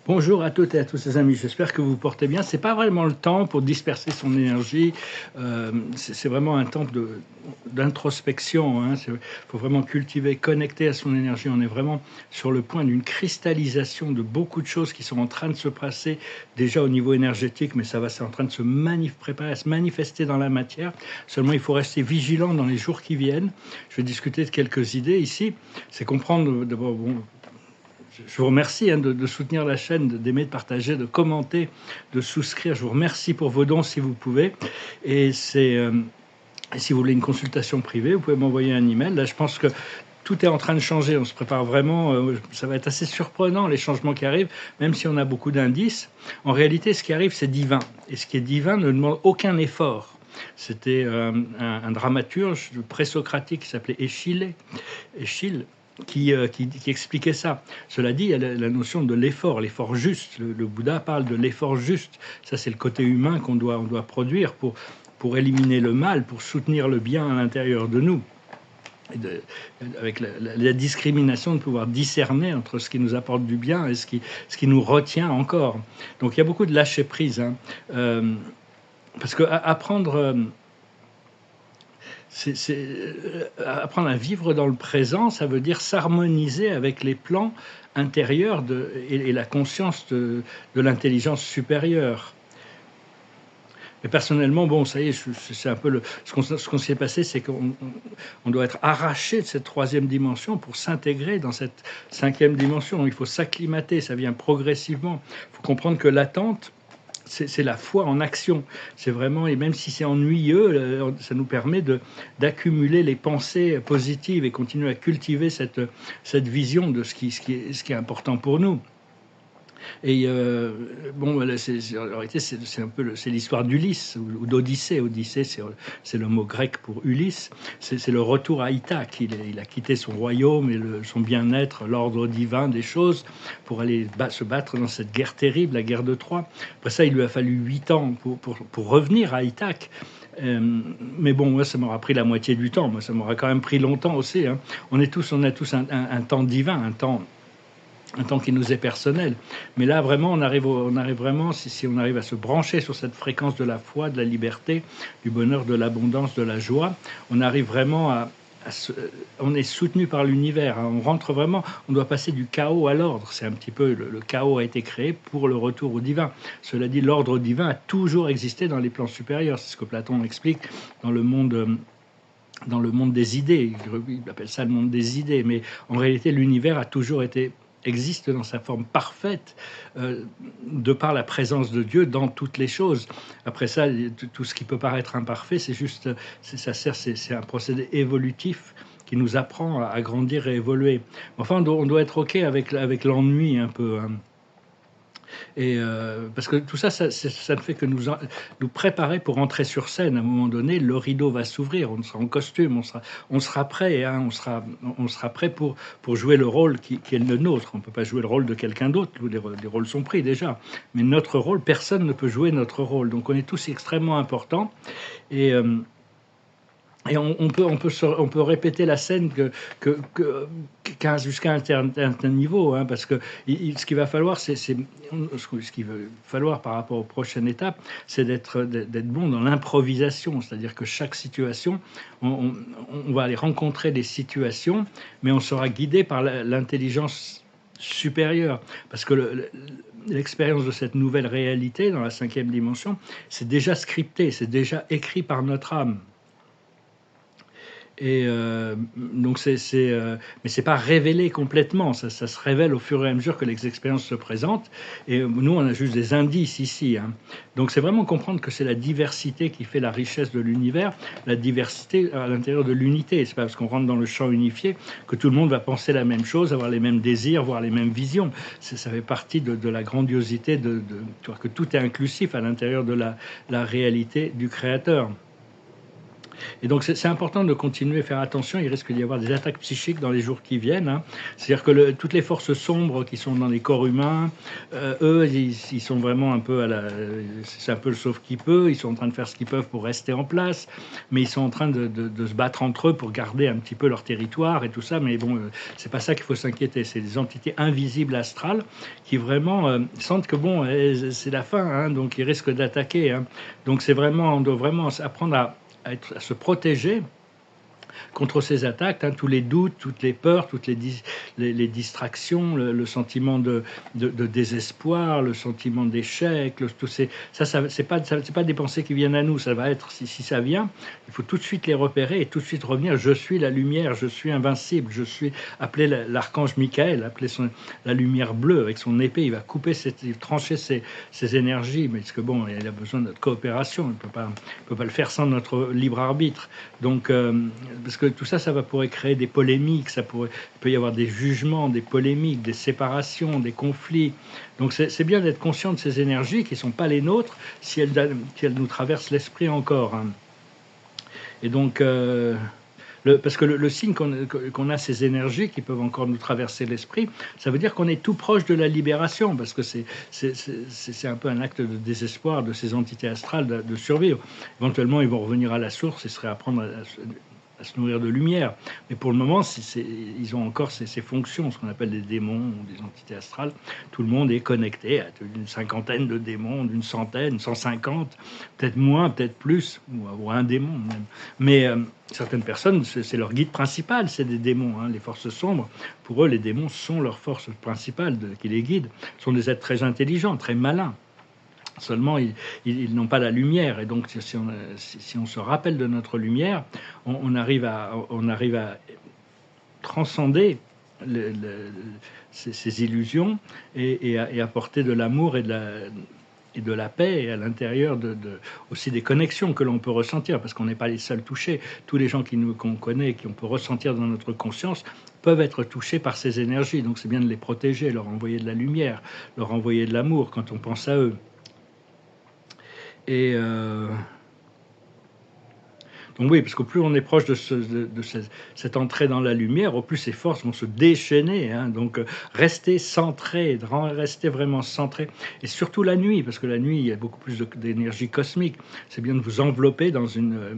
Bonjour à toutes et à tous les amis, j'espère que vous vous portez bien. C'est pas vraiment le temps pour disperser son énergie, c'est vraiment un temps d'introspection, hein. Faut vraiment cultiver, connecter à son énergie. On est vraiment sur le point d'une cristallisation de beaucoup de choses qui sont en train de se passer déjà au niveau énergétique, mais c'est en train de se préparer à se manifester dans la matière. Seulement, il faut rester vigilant dans les jours qui viennent. Je vais discuter de quelques idées ici. C'est comprendre d'abord, bon, je vous remercie de soutenir la chaîne, d'aimer, de partager, de commenter, de souscrire. Je vous remercie pour vos dons si vous pouvez. Et si vous voulez une consultation privée, vous pouvez m'envoyer un email. Là, je pense que tout est en train de changer. On se prépare vraiment. Ça va être assez surprenant, les changements qui arrivent, même si on a beaucoup d'indices. En réalité, ce qui arrive, c'est divin. Et ce qui est divin ne demande aucun effort. C'était un dramaturge présocratique qui s'appelait Échille, qui expliquait ça. Cela dit, il y a la notion de l'effort juste. Le Bouddha parle de l'effort juste. Ça, c'est le côté humain on doit produire pour éliminer le mal, pour soutenir le bien à l'intérieur de nous. Avec la discrimination, de pouvoir discerner entre ce qui nous apporte du bien et ce qui nous retient encore. Donc il y a beaucoup de lâcher prise, hein. Parce que apprendre apprendre à vivre dans le présent, ça veut dire s'harmoniser avec les plans intérieurs et la conscience de l'intelligence supérieure. Et personnellement, bon, ça y est, c'est un peu ce qu'on s'est passé, c'est qu'on doit être arraché de cette troisième dimension pour s'intégrer dans cette cinquième dimension. Il faut s'acclimater, ça vient progressivement. Il faut comprendre que l'attente, c'est la foi en action. C'est vraiment, et même si c'est ennuyeux, ça nous permet d'accumuler les pensées positives et continuer à cultiver cette vision de ce qui est important pour nous. Et bon, en réalité, c'est un peu c'est l'histoire d'Ulysse ou d'Odyssée. Odyssée, c'est le mot grec pour Ulysse. C'est le retour à Ithaque. Il a quitté son royaume et son bien-être, l'ordre divin des choses, pour aller se battre dans cette guerre terrible, la guerre de Troie. Après ça, il lui a fallu 8 ans pour revenir à Ithaque. Mais bon, moi, ça m'aura pris la moitié du temps. Moi, ça m'aura quand même pris longtemps aussi, hein. On a tous un temps divin, un temps qui nous est personnel. Mais là, vraiment, on arrive vraiment, si on arrive à se brancher sur cette fréquence de la foi, de la liberté, du bonheur, de l'abondance, de la joie, on arrive vraiment on est soutenu par l'univers, hein. On rentre vraiment, on doit passer du chaos à l'ordre. C'est un petit peu, le chaos a été créé pour le retour au divin. Cela dit, l'ordre divin a toujours existé dans les plans supérieurs. C'est ce que Platon explique dans le monde des idées. Il appelle ça le monde des idées. Mais en réalité, l'univers a toujours existe dans sa forme parfaite, de par la présence de Dieu dans toutes les choses. Après ça, tout ce qui peut paraître imparfait, c'est un procédé évolutif qui nous apprend à grandir et évoluer. Enfin, on doit être OK avec l'ennui un peu, hein. Et parce que tout ça, ça ne fait que nous préparer pour entrer sur scène. À un moment donné, le rideau va s'ouvrir, on sera en costume, on sera prêt, hein, on sera prêt pour jouer le rôle qui est le nôtre. On ne peut pas jouer le rôle de quelqu'un d'autre, les rôles sont pris déjà. Mais notre rôle, personne ne peut jouer notre rôle. Donc on est tous extrêmement importants. Et on peut répéter la scène jusqu'à un certain niveau, hein, parce que ce qu'il va falloir, ce qu'il va falloir par rapport aux prochaines étapes, c'est d'être bon dans l'improvisation, c'est-à-dire que chaque situation, on va aller rencontrer des situations, mais on sera guidé par l'intelligence supérieure, parce que l'expérience de cette nouvelle réalité dans la cinquième dimension, c'est déjà scripté, c'est déjà écrit par notre âme. Et donc mais c'est pas révélé complètement, ça se révèle au fur et à mesure que les expériences se présentent. Et nous, on a juste des indices ici, hein. Donc c'est vraiment comprendre que c'est la diversité qui fait la richesse de l'univers, la diversité à l'intérieur de l'unité. C'est pas parce qu'on rentre dans le champ unifié que tout le monde va penser la même chose, avoir les mêmes désirs, voir les mêmes visions. Ça fait partie de la grandiosité que tout est inclusif à l'intérieur de la réalité du Créateur. Et donc c'est important de continuer à faire attention. Il risque d'y avoir des attaques psychiques dans les jours qui viennent, hein. C'est-à-dire que toutes les forces sombres qui sont dans les corps humains, eux, ils sont vraiment un peu c'est un peu le sauve qui peut. Ils sont en train de faire ce qu'ils peuvent pour rester en place, mais ils sont en train de se battre entre eux pour garder un petit peu leur territoire et tout ça. Mais bon, c'est pas ça qu'il faut s'inquiéter. C'est des entités invisibles astrales qui vraiment sentent que bon, c'est la fin, hein, donc ils risquent d'attaquer, hein. Donc c'est vraiment, on doit vraiment apprendre à se protéger contre ces attaques, hein, tous les doutes, toutes les peurs, toutes les distractions, le sentiment de désespoir, le sentiment d'échec, ça c'est pas des pensées qui viennent à nous, ça va être, si ça vient, il faut tout de suite les repérer et tout de suite revenir, je suis la lumière, je suis invincible, je suis, appelé l'archange Michael, appelé la lumière bleue, avec son épée, il va trancher ces énergies, mais parce que bon, il a besoin de notre coopération, il peut pas le faire sans notre libre arbitre, donc parce que tout ça, pourrait créer des polémiques, il peut y avoir des jugements, des polémiques, des séparations, des conflits. Donc c'est bien d'être conscient de ces énergies qui ne sont pas les nôtres si elles nous traversent l'esprit encore, hein. Et donc, parce que le signe qu'on a ces énergies qui peuvent encore nous traverser l'esprit, ça veut dire qu'on est tout proche de la libération, parce que c'est un peu un acte de désespoir de ces entités astrales de survivre. Éventuellement, ils vont revenir à la source et serait apprendre à se nourrir de lumière. Mais pour le moment, ils ont encore ces fonctions, ce qu'on appelle des démons ou des entités astrales. Tout le monde est connecté à une cinquantaine de démons, d'une centaine, 150, peut-être moins, peut-être plus, ou un démon même. Mais certaines personnes, c'est leur guide principal, c'est des démons, hein, les forces sombres. Pour eux, les démons sont leur force principale qui les guide. Ce sont des êtres très intelligents, très malins. Seulement, ils n'ont pas la lumière. Et donc, si on se rappelle de notre lumière, on arrive à transcender ces illusions et apporter de l'amour et de la paix à l'intérieur aussi des connexions que l'on peut ressentir, parce qu'on n'est pas les seuls touchés. Tous les gens qu'on connaît, qu'on peut ressentir dans notre conscience, peuvent être touchés par ces énergies. Donc c'est bien de les protéger, leur envoyer de la lumière, leur envoyer de l'amour quand on pense à eux. Et donc oui, parce que plus on est proche de cette entrée dans la lumière, au plus ces forces vont se déchaîner, hein. Donc restez centré, restez vraiment centré. Et surtout la nuit, parce que la nuit, il y a beaucoup plus d'énergie cosmique. C'est bien de vous envelopper dans une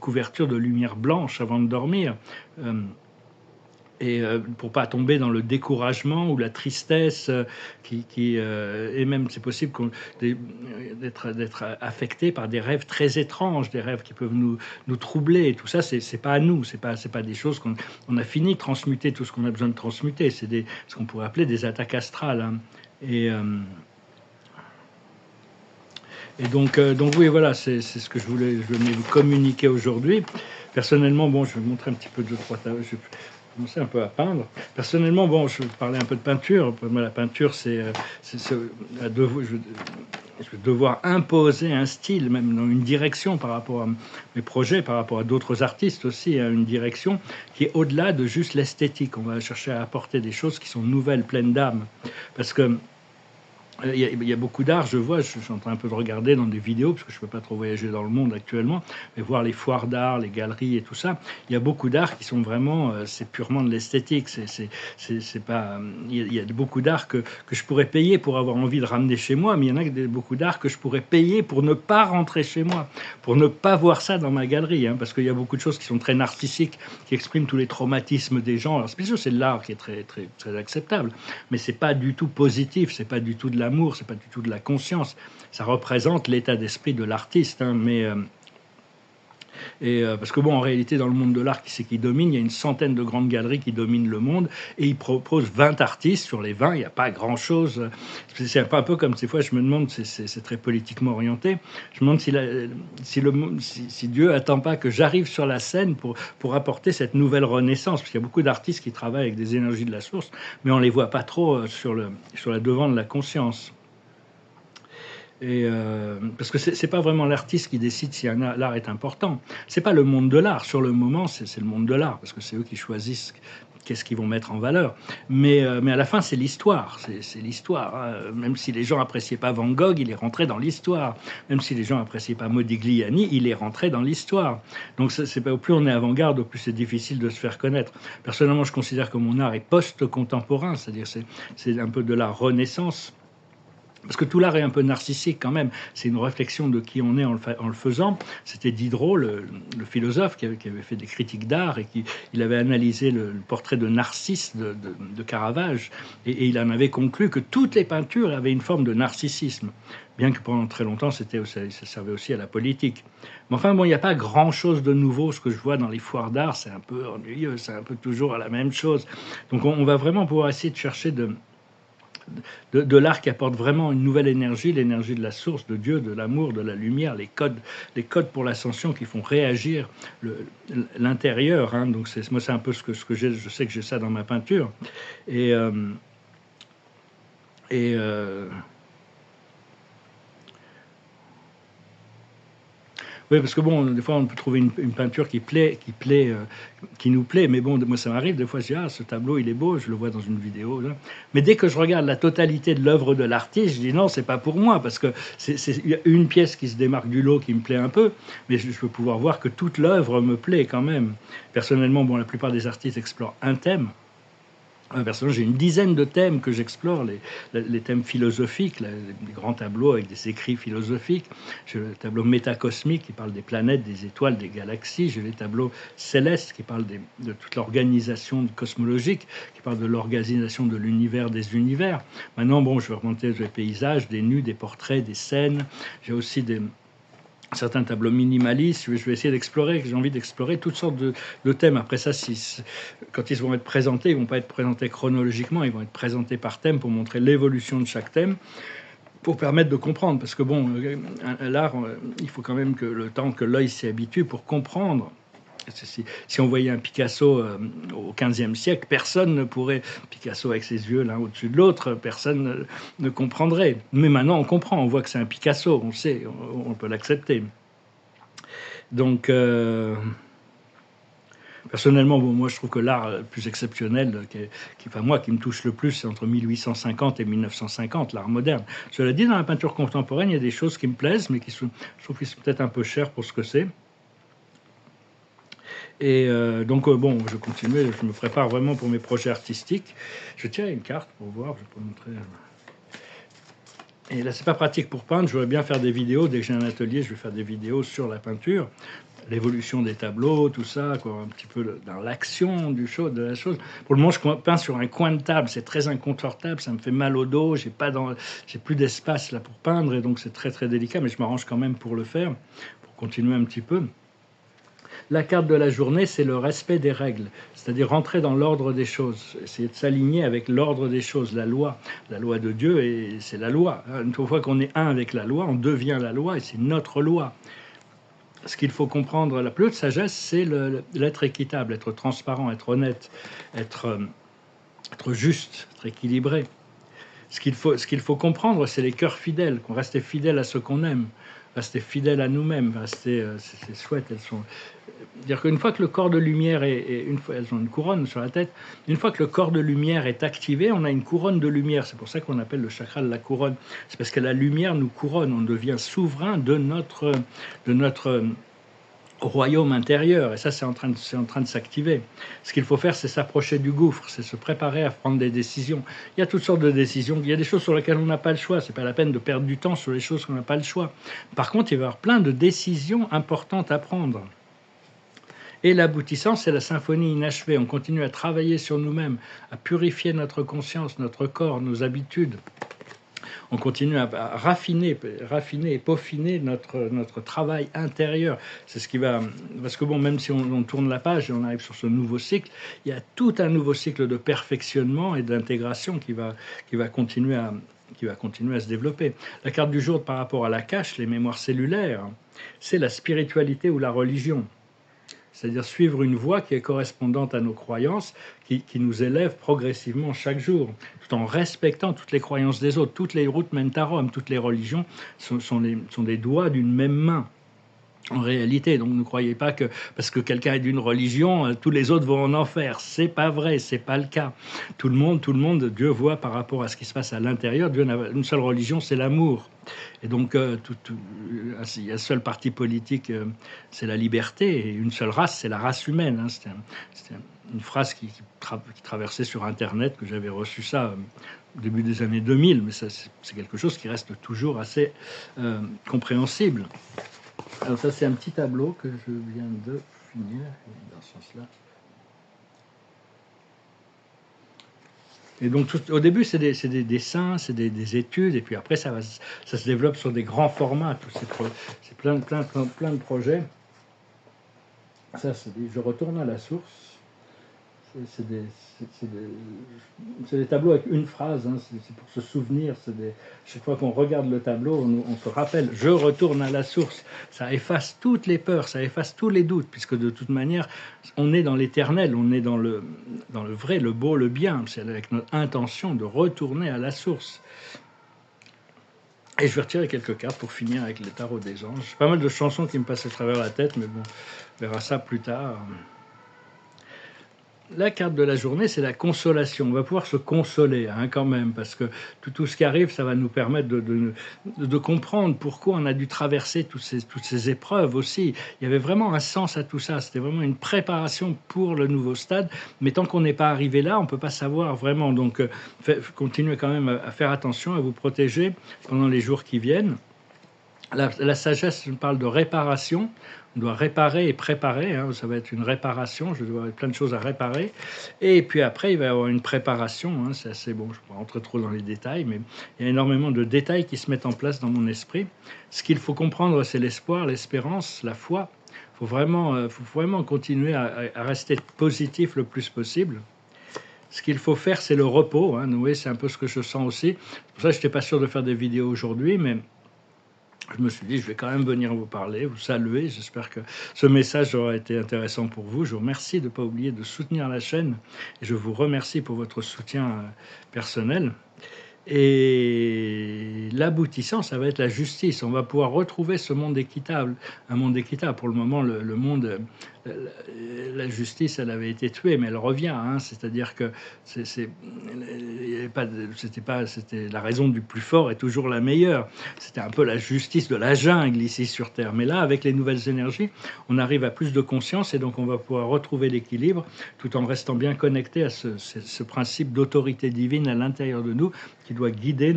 couverture de lumière blanche avant de dormir. Et pour pas tomber dans le découragement ou la tristesse, et même c'est possible d'être affecté par des rêves très étranges, des rêves qui peuvent nous troubler. Et tout ça, c'est pas à nous, c'est pas des choses qu'on a fini de transmuter, tout ce qu'on a besoin de transmuter. C'est ce qu'on pourrait appeler des attaques astrales, hein. Et donc oui, voilà, c'est ce que je venais vous communiquer aujourd'hui. Personnellement, bon, je vais vous montrer un petit peu de trois. Je vais commencer un peu à peindre. Personnellement, bon, je vais parler un peu de peinture. Pour moi, la peinture, je vais devoir imposer un style, même dans une direction par rapport à mes projets, par rapport à d'autres artistes aussi, hein, une direction qui est au-delà de juste l'esthétique. On va chercher à apporter des choses qui sont nouvelles, pleines d'âme. Parce que il y a beaucoup d'art, je suis en train un peu de regarder dans des vidéos, parce que je ne peux pas trop voyager dans le monde actuellement, mais voir les foires d'art, les galeries et tout ça, il y a beaucoup d'art qui sont vraiment, c'est purement de l'esthétique, c'est pas, il y a beaucoup d'art que je pourrais payer pour avoir envie de ramener chez moi, mais il y en a beaucoup d'art que je pourrais payer pour ne pas rentrer chez moi, pour ne pas voir ça dans ma galerie, hein, parce qu'il y a beaucoup de choses qui sont très narcissiques, qui expriment tous les traumatismes des gens. Alors, c'est bien sûr, c'est de l'art qui est très, très, très acceptable, mais c'est pas du tout positif, c'est pas du tout de l'amour, c'est pas du tout de la conscience. Ça représente l'état d'esprit de l'artiste, hein, parce que bon, en réalité, dans le monde de l'art, qui c'est qui domine? Il y a une centaine de grandes galeries qui dominent le monde, et ils proposent 20 artistes. Sur les 20, il n'y a pas grand-chose. C'est un peu comme ces fois, je me demande, c'est très politiquement orienté, je me demande si Dieu attend pas que j'arrive sur la scène pour apporter cette nouvelle renaissance, parce qu'il y a beaucoup d'artistes qui travaillent avec des énergies de la source, mais on les voit pas trop sur la devant de la conscience. Parce que c'est pas vraiment l'artiste qui décide si l'art est important. C'est pas le monde de l'art. Sur le moment, c'est le monde de l'art, parce que c'est eux qui choisissent qu'est-ce qu'ils vont mettre en valeur. Mais à la fin, c'est l'histoire. C'est l'histoire, hein. Même si les gens appréciaient pas Van Gogh, il est rentré dans l'histoire. Même si les gens appréciaient pas Modigliani, il est rentré dans l'histoire. Donc c'est pas, au plus on est avant-garde, au plus c'est difficile de se faire connaître. Personnellement, je considère que mon art est post-contemporain, c'est-à-dire c'est un peu de la Renaissance. Parce que tout l'art est un peu narcissique quand même. C'est une réflexion de qui on est en le faisant. C'était Diderot, le philosophe, qui avait fait des critiques d'art et il avait analysé le portrait de Narcisse de Caravage. Et il en avait conclu que toutes les peintures avaient une forme de narcissisme. Bien que pendant très longtemps, ça servait aussi à la politique. Mais enfin, bon, il n'y a pas grand-chose de nouveau. Ce que je vois dans les foires d'art, c'est un peu ennuyeux, c'est un peu toujours la même chose. Donc on va vraiment pouvoir essayer de chercher de l'art qui apporte vraiment une nouvelle énergie, l'énergie de la source, de Dieu, de l'amour, de la lumière, les codes pour l'ascension qui font réagir l'intérieur. Hein. Donc moi, c'est un peu ce que j'ai. Je sais que j'ai ça dans ma peinture. Et, euh, et oui, parce que bon, des fois, on peut trouver une peinture qui nous plaît. Mais bon, moi, ça m'arrive. Des fois, je dis, ah, ce tableau, il est beau. Je le vois dans une vidéo. Là. Mais dès que je regarde la totalité de l'œuvre de l'artiste, je dis, non, c'est pas pour moi. Parce que il y a une pièce qui se démarque du lot qui me plaît un peu. Mais je peux pouvoir voir que toute l'œuvre me plaît quand même. Personnellement, bon, la plupart des artistes explorent un thème. Personnellement, j'ai une dizaine de thèmes que j'explore, les thèmes philosophiques, les grands tableaux avec des écrits philosophiques. J'ai le tableau métacosmique qui parle des planètes, des étoiles, des galaxies. J'ai les tableaux célestes qui parlent de toute l'organisation cosmologique, qui parlent de l'organisation de l'univers, des univers. Maintenant, bon, je vais remonter des paysages, des nus, des portraits, des scènes. J'ai aussi certains tableaux minimalistes. Je vais essayer d'explorer, j'ai envie d'explorer toutes sortes de thèmes. Après ça, quand ils vont être présentés, ils ne vont pas être présentés chronologiquement, ils vont être présentés par thème pour montrer l'évolution de chaque thème, pour permettre de comprendre. Parce que bon, l'art, il faut quand même que le temps que l'œil s'y habitue pour comprendre. Si on voyait un Picasso au XVe siècle, personne ne pourrait, Picasso avec ses yeux l'un au-dessus de l'autre, personne ne comprendrait. Mais maintenant, on comprend, on voit que c'est un Picasso, on sait, on peut l'accepter. Donc, personnellement, bon, moi, je trouve que l'art le plus exceptionnel, qui me touche le plus, c'est entre 1850 et 1950, l'art moderne. Cela dit, dans la peinture contemporaine, il y a des choses qui me plaisent, mais je trouve qu'ils sont peut-être un peu chères pour ce que c'est. Et donc, bon, je continue, je me prépare vraiment pour mes projets artistiques. Je tiens une carte pour voir, je peux montrer. Et là, c'est pas pratique pour peindre, je voudrais bien faire des vidéos. Dès que j'ai un atelier, je vais faire des vidéos sur la peinture, l'évolution des tableaux, tout ça, quoi, un petit peu dans l'action de la chose. Pour le moment, je peins sur un coin de table, c'est très inconfortable, ça me fait mal au dos, j'ai plus d'espace là pour peindre, et donc c'est très très délicat, mais je m'arrange quand même pour le faire, pour continuer un petit peu. La carte de la journée, c'est le respect des règles, c'est-à-dire rentrer dans l'ordre des choses, essayer de s'aligner avec l'ordre des choses, la loi de Dieu, et c'est la loi. Une fois qu'on est un avec la loi, on devient la loi, et c'est notre loi. Ce qu'il faut comprendre, la plus haute sagesse, c'est l'être équitable, être transparent, être honnête, être juste, être équilibré. Ce qu'il faut comprendre, c'est les cœurs fidèles, qu'on reste fidèle à ce qu'on aime, rester fidèle à nous-mêmes, c'est chouette, elles sont. Dire qu'une fois que le corps de lumière elles ont une couronne sur la tête, une fois que le corps de lumière est activé, on a une couronne de lumière. C'est pour ça qu'on appelle le chakra de la couronne. C'est parce que la lumière nous couronne, on devient souverain de notre royaume intérieur, et ça c'est en train de s'activer. Ce qu'il faut faire, c'est s'approcher du gouffre, c'est se préparer à prendre des décisions. Il y a toutes sortes de décisions, il y a des choses sur lesquelles on n'a pas le choix, c'est pas la peine de perdre du temps sur les choses qu'on n'a pas le choix. Par contre, il va y avoir plein de décisions importantes à prendre. Et l'aboutissant, c'est la symphonie inachevée. On continue à travailler sur nous-mêmes, à purifier notre conscience, notre corps, nos habitudes. On continue à raffiner et peaufiner notre travail intérieur. C'est ce qui va. Parce que bon, même si on tourne la page et on arrive sur ce nouveau cycle, il y a tout un nouveau cycle de perfectionnement et d'intégration qui va continuer à se développer. La carte du jour par rapport à la cache, les mémoires cellulaires, c'est la spiritualité ou la religion. c'est-à-dire suivre une voie qui est correspondante à nos croyances, qui nous élève progressivement chaque jour, tout en respectant toutes les croyances des autres. Toutes les routes mènent à Rome, toutes les religions sont des doigts d'une même main. En réalité, donc ne croyez pas que parce que quelqu'un est d'une religion, tous les autres vont en enfer. C'est pas vrai, c'est pas le cas. Tout le monde, Dieu voit par rapport à ce qui se passe à l'intérieur. Dieu n'a une seule religion, c'est l'amour. Et donc, il y a un seul parti politique, c'est la liberté, et une seule race, c'est la race humaine. Hein. C'était une phrase qui traversait sur Internet, que j'avais reçu ça au début des années 2000, mais c'est quelque chose qui reste toujours assez compréhensible. Alors ça, c'est un petit tableau que je viens de finir, dans ce sens-là. Et donc, au début, c'est des dessins, c'est des études, et puis après, ça se développe sur des grands formats. C'est plein de projets. Ça, je retourne à la source. C'est des tableaux avec une phrase, hein, c'est pour se souvenir. Chaque fois qu'on regarde le tableau, on se rappelle, je retourne à la source. Ça efface toutes les peurs, ça efface tous les doutes, puisque de toute manière, on est dans l'éternel, on est dans le vrai, le beau, le bien. C'est avec notre intention de retourner à la source. Et je vais retirer quelques cartes pour finir avec les tarots des anges. Pas mal de chansons qui me passent à travers la tête, mais bon, on verra ça plus tard. La carte de la journée, c'est la consolation. On va pouvoir se consoler quand même, parce que tout ce qui arrive, ça va nous permettre de comprendre pourquoi on a dû traverser toutes ces épreuves aussi. Il y avait vraiment un sens à tout ça. C'était vraiment une préparation pour le nouveau stade. Mais tant qu'on n'est pas arrivé là, on ne peut pas savoir vraiment. Donc, continuez quand même à faire attention, à vous protéger pendant les jours qui viennent. La sagesse parle de réparation. On doit réparer et préparer. Ça va être une réparation. Je dois avoir plein de choses à réparer. Et puis après, il va y avoir une préparation. C'est assez bon. Je ne vais pas rentrer trop dans les détails, mais il y a énormément de détails qui se mettent en place dans mon esprit. Ce qu'il faut comprendre, c'est l'espoir, l'espérance, la foi. Il faut vraiment continuer à rester positif le plus possible. Ce qu'il faut faire, c'est le repos. Vous voyez, c'est un peu ce que je sens aussi. C'est pour ça que je n'étais pas sûr de faire des vidéos aujourd'hui, mais je me suis dit, je vais quand même venir vous parler, vous saluer. J'espère que ce message aura été intéressant pour vous. Je vous remercie de ne pas oublier de soutenir la chaîne. Et je vous remercie pour votre soutien personnel. Et l'aboutissant, ça va être la justice. On va pouvoir retrouver ce monde équitable. Un monde équitable. Pour le moment, le monde, la justice, elle avait été tuée, mais elle revient. C'est-à-dire que c'était la raison du plus fort est toujours la meilleure. C'était un peu la justice de la jungle ici sur Terre. Mais là, avec les nouvelles énergies, on arrive à plus de conscience et donc on va pouvoir retrouver l'équilibre tout en restant bien connecté à ce principe d'autorité divine à l'intérieur de nous qui doit guider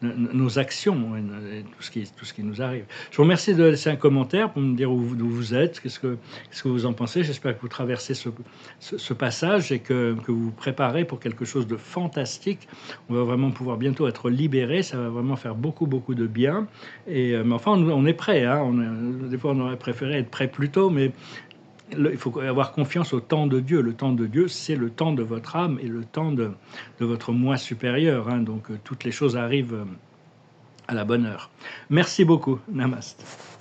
nos actions et tout ce qui nous arrive. Je vous remercie de laisser un commentaire pour me dire d'où vous êtes, qu'est-ce que vous en pensez. J'espère que vous traversez ce passage et que vous vous préparez pour quelque chose de fantastique. On va vraiment pouvoir bientôt être libéré, ça va vraiment faire beaucoup de bien. Mais enfin, on est prêt. Des fois, on aurait préféré être prêt plus tôt, mais il faut avoir confiance au temps de Dieu. Le temps de Dieu, c'est le temps de votre âme et le temps de votre moi supérieur. Donc, toutes les choses arrivent à la bonne heure. Merci beaucoup. Namaste.